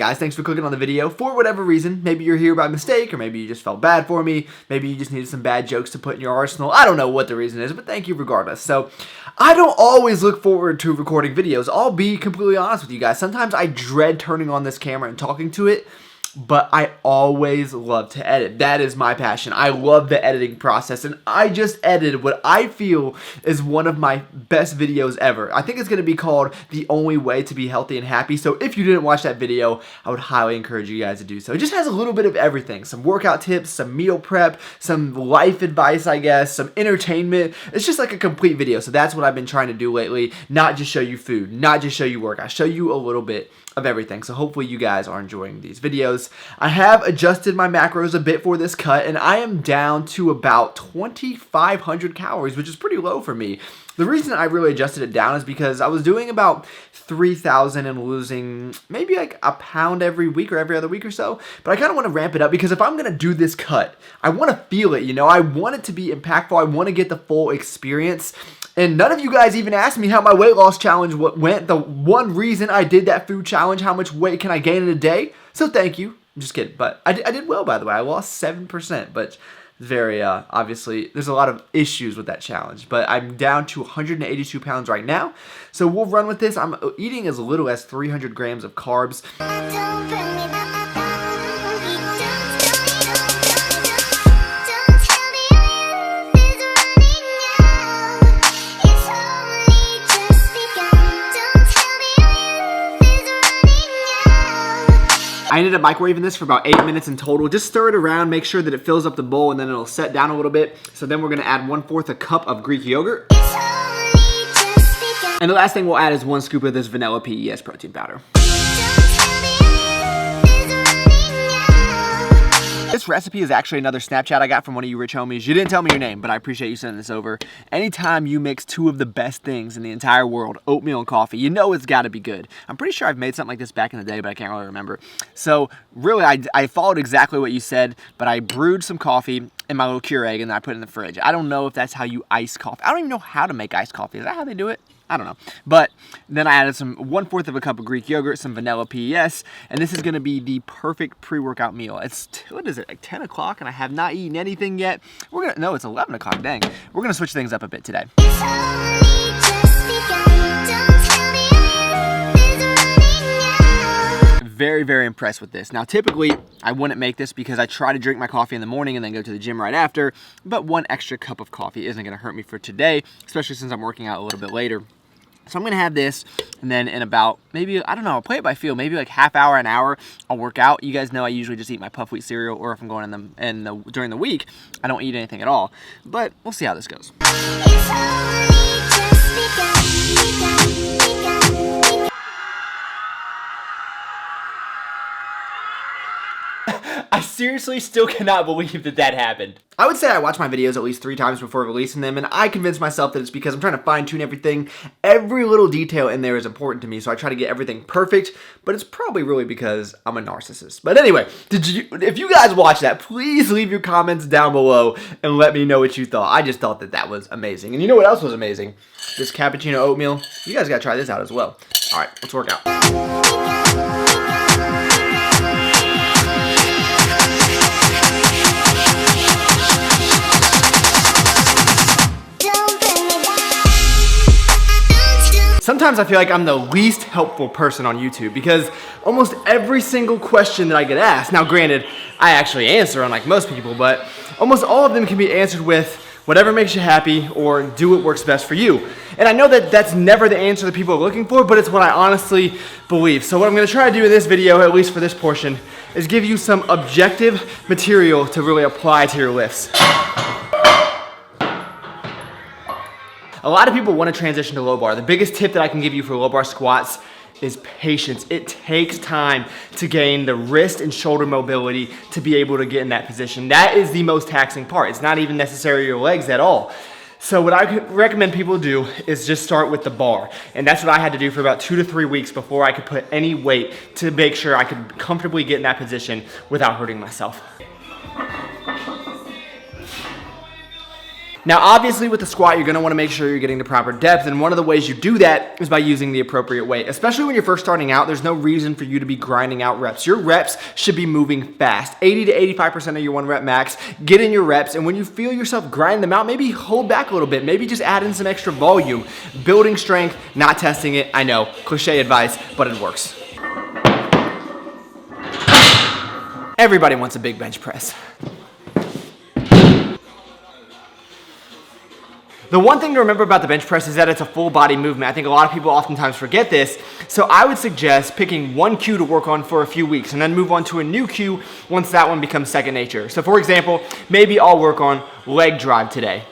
guys, thanks for clicking on the video. For whatever reason, maybe you're here by mistake, or maybe you just felt bad for me, maybe you just needed some bad jokes to put in your arsenal. I don't know what the reason is, but thank you regardless. So, I don't always look forward to recording videos. I'll be completely honest with you guys. Sometimes I dread turning on this camera and talking to it, but I always love to edit. That is my passion. I love the editing process, and I just edited what I feel is one of my best videos ever. I think it's going to be called The Only Way to Be Healthy and Happy, so if you didn't watch that video, I would highly encourage you guys to do so. It just has a little bit of everything. Some workout tips, some meal prep, some life advice, I guess, some entertainment. It's just like a complete video, so that's what I've been trying to do lately. Not just show you food, not just show you work. I show you a little bit of everything, so hopefully you guys are enjoying these videos. I have adjusted my macros a bit for this cut, and I am down to about 2,500 calories, which is pretty low for me. The reason I really adjusted it down is because I was doing about 3,000 and losing maybe like a pound every week or every other week or so, but I kind of want to ramp it up because if I'm going to do this cut, I want to feel it, you know? I want it to be impactful. I want to get the full experience. And none of you guys even asked me how my weight loss challenge went. The one reason I did that food challenge, how much weight can I gain in a day? So thank you. I'm just kidding. But I did well, by the way. I lost 7%, but very, obviously, there's a lot of issues with that challenge. But I'm down to 182 pounds right now. So we'll run with this. I'm eating as little as 300 grams of carbs. I ended up microwaving this for about 8 minutes in total. Just stir it around, make sure that it fills up the bowl, and then it'll set down a little bit. So then we're gonna add 1/4 a cup of Greek yogurt. And the last thing we'll add is 1 scoop of this vanilla PES protein powder. This recipe is actually another Snapchat I got from one of you rich homies. You didn't tell me your name, but I appreciate you sending this over. Anytime you mix two of the best things in the entire world, oatmeal and coffee, you know it's gotta be good. I'm pretty sure I've made something like this back in the day, but I can't really remember. So really, I followed exactly what you said, but I brewed some coffee in my little Keurig and then I put it in the fridge. I don't know if that's how you ice coffee. I don't even know how to make iced coffee. Is that how they do it? I don't know. But then I added some 1/4 of a cup of Greek yogurt, some vanilla PES, and this is going to be the perfect pre-workout meal. It's, what is it, like 10 o'clock and I have not eaten anything yet. No, it's 11 o'clock, dang. We're going to switch things up a bit today. Very, very impressed with this. Now, typically, I wouldn't make this because I try to drink my coffee in the morning and then go to the gym right after, but 1 extra cup of coffee isn't going to hurt me for today, especially since I'm working out a little bit later. So I'm going to have this, and then in about, maybe, I don't know, I'll play it by feel, maybe like half hour, an hour, I'll work out. You guys know I usually just eat my puff wheat cereal, or if I'm going during the week, I don't eat anything at all. But we'll see how this goes. I seriously still cannot believe that that happened. I would say I watch my videos at least 3 times before releasing them, and I convince myself that it's because I'm trying to fine-tune everything. Every little detail in there is important to me, so I try to get everything perfect, but it's probably really because I'm a narcissist. But anyway, if you guys watch that, please leave your comments down below and let me know what you thought. I just thought that that was amazing. And you know what else was amazing? This cappuccino oatmeal. You guys gotta try this out as well. All right, let's work out. Sometimes I feel like I'm the least helpful person on YouTube because almost every single question that I get asked, now granted, I actually answer unlike most people, but almost all of them can be answered with whatever makes you happy or do what works best for you. And I know that that's never the answer that people are looking for, but it's what I honestly believe. So what I'm gonna try to do in this video, at least for this portion, is give you some objective material to really apply to your lifts. A lot of people want to transition to low bar. The biggest tip that I can give you for low bar squats is patience. It takes time to gain the wrist and shoulder mobility to be able to get in that position. That is the most taxing part. It's not even necessarily your legs at all. So what I recommend people do is just start with the bar. And that's what I had to do for about 2 to 3 weeks before I could put any weight to make sure I could comfortably get in that position without hurting myself. Now, obviously with the squat, you're gonna wanna make sure you're getting the proper depth, and one of the ways you do that is by using the appropriate weight. Especially when you're first starting out, there's no reason for you to be grinding out reps. Your reps should be moving fast. 80 to 85% of your 1 rep max, get in your reps, and when you feel yourself grind them out, maybe hold back a little bit, maybe just add in some extra volume. Building strength, not testing it, I know, cliche advice, but it works. Everybody wants a big bench press. The one thing to remember about the bench press is that it's a full body movement. I think a lot of people oftentimes forget this. So I would suggest picking one cue to work on for a few weeks and then move on to a new cue once that one becomes second nature. So for example, maybe I'll work on leg drive today.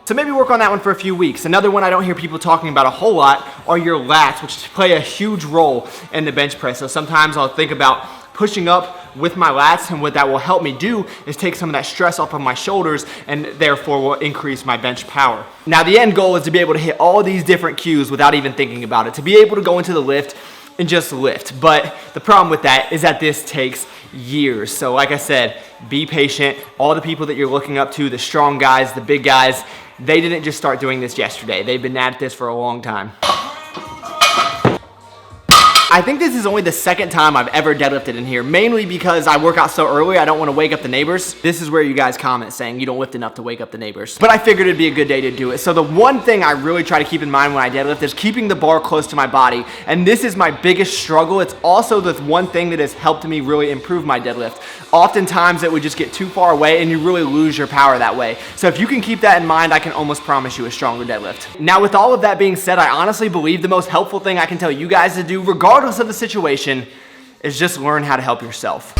So maybe work on that one for a few weeks. Another one I don't hear people talking about a whole lot are your lats, which play a huge role in the bench press. So sometimes I'll think about pushing up with my lats, and what that will help me do is take some of that stress off of my shoulders and therefore will increase my bench power. Now the end goal is to be able to hit all these different cues without even thinking about it, to be able to go into the lift and just lift. But the problem with that is that this takes years. So like I said, be patient. All the people that you're looking up to, the strong guys, the big guys, they didn't just start doing this yesterday. They've been at this for a long time. I think this is only the second time I've ever deadlifted in here, mainly because I work out so early, I don't want to wake up the neighbors. This is where you guys comment saying you don't lift enough to wake up the neighbors. But I figured it'd be a good day to do it. So the one thing I really try to keep in mind when I deadlift is keeping the bar close to my body. And this is my biggest struggle. It's also the one thing that has helped me really improve my deadlift. Oftentimes it would just get too far away and you really lose your power that way. So if you can keep that in mind, I can almost promise you a stronger deadlift. Now with all of that being said, I honestly believe the most helpful thing I can tell you guys to do, regardless of the situation, is just learn how to help yourself.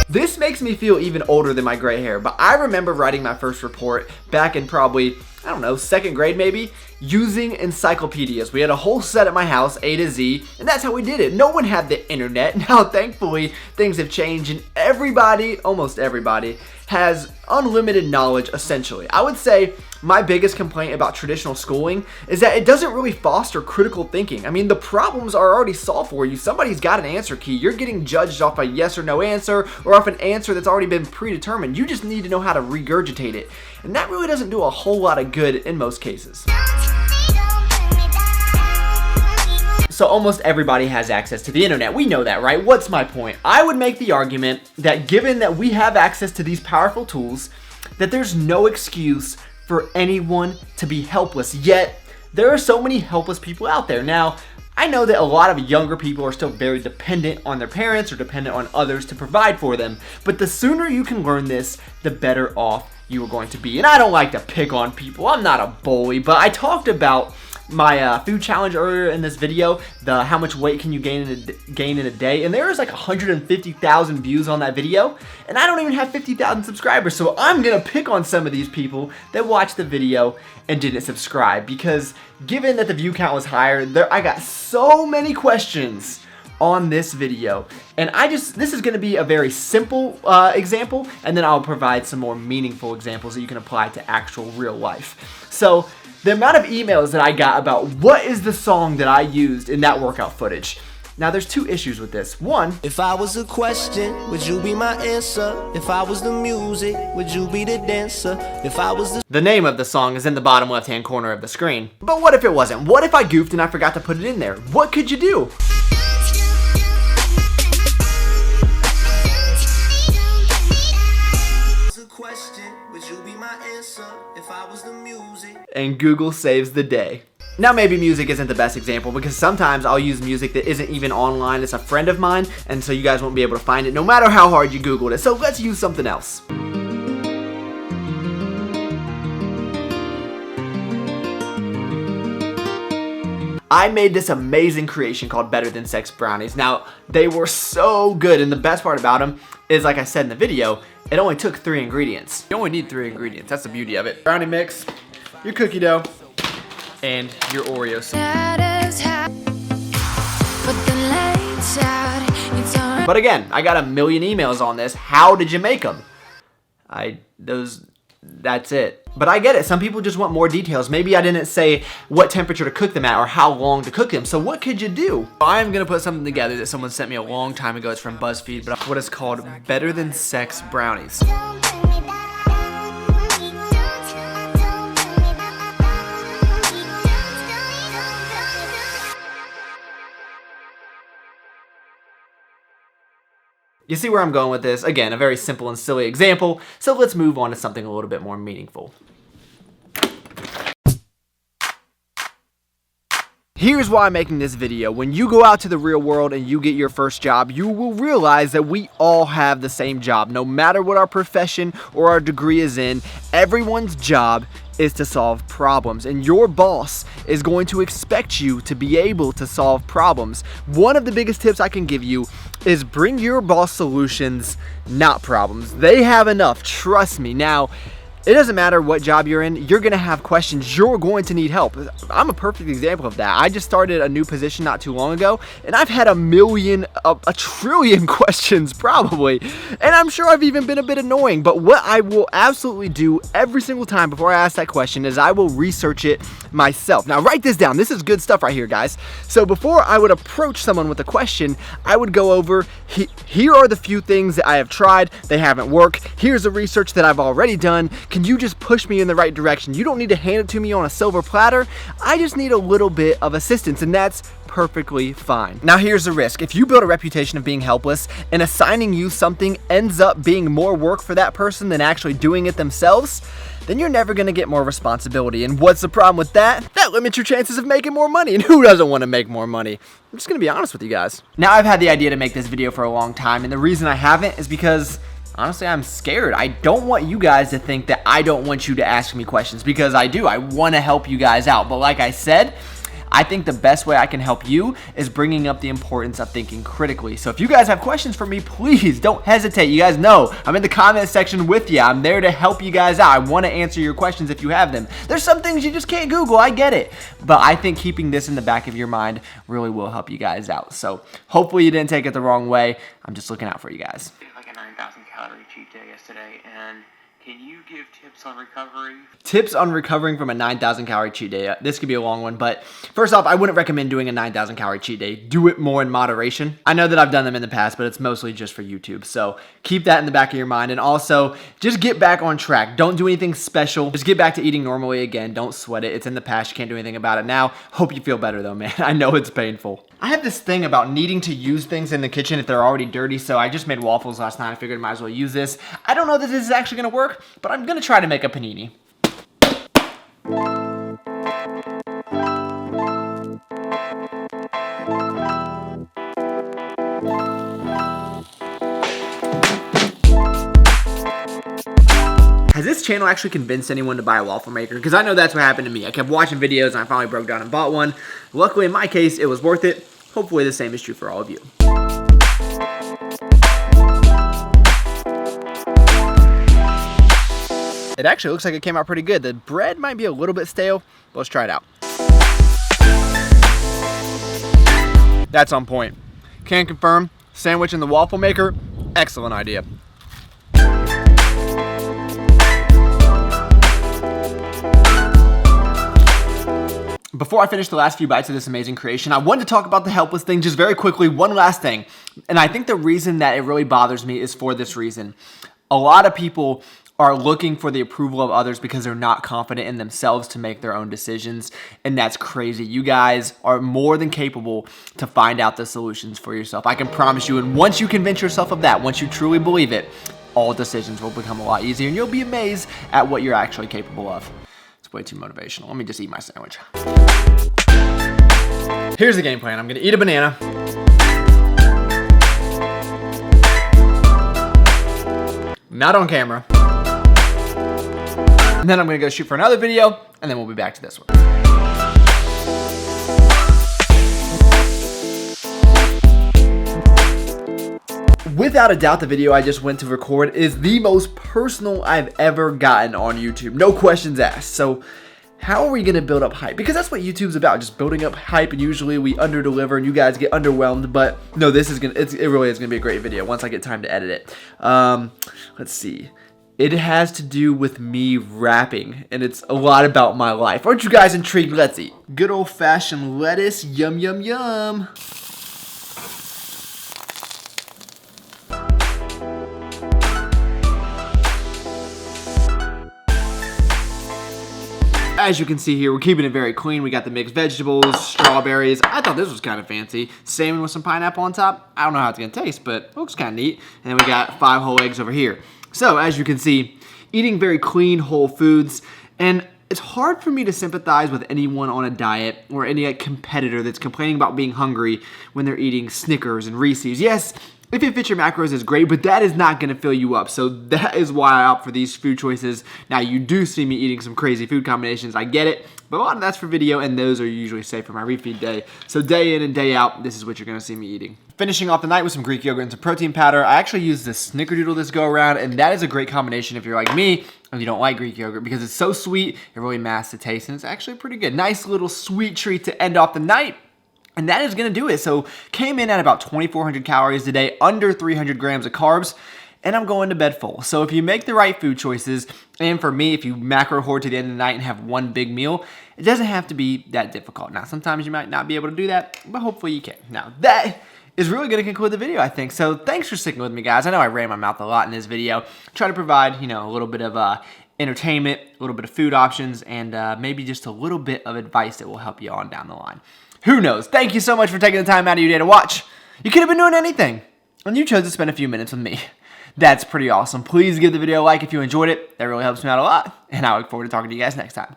This makes me feel even older than my gray hair, but I remember writing my first report back in probably, I don't know, 2nd grade maybe, using encyclopedias. We had a whole set at my house, A to Z, and that's how we did it. No one had the internet. Now, thankfully, things have changed and everybody, almost everybody, has unlimited knowledge, essentially. I would say my biggest complaint about traditional schooling is that it doesn't really foster critical thinking. I mean, the problems are already solved for you. Somebody's got an answer key. You're getting judged off a yes or no answer or off an answer that's already been predetermined. You just need to know how to regurgitate it. And that really doesn't do a whole lot of good in most cases. So almost everybody has access to the internet. We know that, right? What's my point? I would make the argument that given that we have access to these powerful tools, that there's no excuse for anyone to be helpless. Yet, there are so many helpless people out there. Now, I know that a lot of younger people are still very dependent on their parents or dependent on others to provide for them. But the sooner you can learn this, the better off you are going to be. And I don't like to pick on people. I'm not a bully, but I talked about my food challenge earlier in this video, the how much weight can you gain in a day, and there was like 150,000 views on that video, and I don't even have 50,000 subscribers, so I'm gonna pick on some of these people that watched the video and didn't subscribe, because given that the view count was higher, I got so many questions on this video, and this is gonna be a very simple example, and then I'll provide some more meaningful examples that you can apply to actual real life. So the amount of emails that I got about what is the song that I used in that workout footage. Now there's 2 issues with this. One, if I was a question, would you be my answer? If I was the music, would you be the dancer? If I was the name of the song is in the bottom left-hand corner of the screen. But what if it wasn't? What if I goofed and I forgot to put it in there? What could you do? And Google saves the day. Now maybe music isn't the best example because sometimes I'll use music that isn't even online. It's a friend of mine, and so you guys won't be able to find it no matter how hard you Googled it. So let's use something else. I made this amazing creation called Better Than Sex Brownies. Now, they were so good, and the best part about them is, like I said in the video, it only took 3 ingredients. You only need 3 ingredients. That's the beauty of it. Brownie mix, your cookie dough, and your Oreos. But again, I got a million emails on this. How did you make them? Those that's it. But I get it. Some people just want more details. Maybe I didn't say what temperature to cook them at or how long to cook them. So what could you do? I'm going to put something together that someone sent me a long time ago. It's from BuzzFeed, but what is called Better Than Sex Brownies. You see where I'm going with this? Again, a very simple and silly example. So let's move on to something a little bit more meaningful. Here's why I'm making this video. When you go out to the real world and you get your first job, you will realize that we all have the same job. No matter what our profession or our degree is in, everyone's job is to solve problems, and your boss is going to expect you to be able to solve problems. One of the biggest tips I can give you is bring your boss solutions, not problems. They have enough, trust me. Now, it doesn't matter what job you're in, you're gonna have questions, you're going to need help. I'm a perfect example of that. I just started a new position not too long ago, and I've had a trillion questions probably, and I'm sure I've even been a bit annoying, but what I will absolutely do every single time before I ask that question is I will research it myself. Now write this down, this is good stuff right here, guys. So before I would approach someone with a question, I would go over, here are the few things that I have tried, they haven't worked, here's the research that I've already done. Can you just push me in the right direction? You don't need to hand it to me on a silver platter. I just need a little bit of assistance, and that's perfectly fine. Now here's the risk. If you build a reputation of being helpless and assigning you something ends up being more work for that person than actually doing it themselves, then you're never gonna get more responsibility. And what's the problem with that? That limits your chances of making more money, and who doesn't want to make more money? I'm just gonna be honest with you guys. Now I've had the idea to make this video for a long time, and the reason I haven't is because honestly, I'm scared. I don't want you guys to think that I don't want you to ask me questions, because I do. I want to help you guys out. But like I said, I think the best way I can help you is bringing up the importance of thinking critically. So if you guys have questions for me, please don't hesitate. You guys know I'm in the comment section with you. I'm there to help you guys out. I want to answer your questions if you have them. There's some things you just can't Google. I get it. But I think keeping this in the back of your mind really will help you guys out. So hopefully you didn't take it the wrong way. I'm just looking out for you guys. Like a 9,000 calorie cheat day yesterday, and can you give tips on recovery? Tips on recovering from a 9,000 calorie cheat day. This could be a long one, but first off, I wouldn't recommend doing a 9,000 calorie cheat day. Do it more in moderation. I know that I've done them in the past, but it's mostly just for YouTube. So keep that in the back of your mind. And also, just get back on track. Don't do anything special. Just get back to eating normally again. Don't sweat it. It's in the past. You can't do anything about it now. Hope you feel better though, man. I know it's painful. I have this thing about needing to use things in the kitchen if they're already dirty, so I just made waffles last night. I figured I might as well use this. I don't know that this is actually gonna work, but I'm gonna try to make a panini. Has this channel actually convinced anyone to buy a waffle maker? Because I know that's what happened to me. I kept watching videos and I finally broke down and bought one. Luckily in my case, it was worth it. Hopefully the same is true for all of you. It actually looks like it came out pretty good. The bread might be a little bit stale, but let's try it out. That's on point. Can confirm, sandwich in the waffle maker, excellent idea. Before I finish the last few bites of this amazing creation, I wanted to talk about the Helpless thing just very quickly, one last thing. And I think the reason that it really bothers me is for this reason. A lot of people are looking for the approval of others because they're not confident in themselves to make their own decisions, and that's crazy. You guys are more than capable to find out the solutions for yourself. I can promise you, and once you convince yourself of that, once you truly believe it, all decisions will become a lot easier, and you'll be amazed at what you're actually capable of. It's way too motivational. Let me just eat my sandwich. Here's the game plan. I'm gonna eat a banana. Not on camera. And then I'm gonna go shoot for another video, and then we'll be back to this one. Without a doubt, the video I just went to record is the most personal I've ever gotten on YouTube. No questions asked. So how are we gonna build up hype? Because that's what YouTube's about, just building up hype, and usually we underdeliver and you guys get underwhelmed, but no, this is it really is gonna be a great video once I get time to edit it. Let's see. It has to do with me rapping, and it's a lot about my life. Aren't you guys intrigued? Let's eat. Good old-fashioned lettuce. Yum, yum, yum. As you can see here, we're keeping it very clean. We got the mixed vegetables, strawberries. I thought this was kind of fancy. Salmon with some pineapple on top. I don't know how it's gonna taste, but it looks kind of neat. And then we got 5 whole eggs over here. So as you can see, eating very clean, whole foods. And it's hard for me to sympathize with anyone on a diet or any competitor that's complaining about being hungry when they're eating Snickers and Reese's. Yes, if it fits your macros, it's great, but that is not going to fill you up. So that is why I opt for these food choices. Now, you do see me eating some crazy food combinations. I get it, but a lot of that's for video, and those are usually safe for my refeed day. So day in and day out, this is what you're going to see me eating. Finishing off the night with some Greek yogurt and some protein powder. I actually used the snickerdoodle this go around, and that is a great combination if you're like me and you don't like Greek yogurt because it's so sweet, it really masks the taste, and it's actually pretty good. Nice little sweet treat to end off the night. And that is going to do it. So came in at about 2,400 calories a day, under 300 grams of carbs, and I'm going to bed full. So if you make the right food choices, and for me, if you macro hoard to the end of the night and have one big meal, it doesn't have to be that difficult. Now, sometimes you might not be able to do that, but hopefully you can. Now, that is really going to conclude the video, I think. So thanks for sticking with me, guys. I know I ran my mouth a lot in this video. Try to provide, a little bit of entertainment, a little bit of food options, and maybe just a little bit of advice that will help you on down the line. Who knows? Thank you so much for taking the time out of your day to watch. You could have been doing anything, and you chose to spend a few minutes with me. That's pretty awesome. Please give the video a like if you enjoyed it. That really helps me out a lot, and I look forward to talking to you guys next time.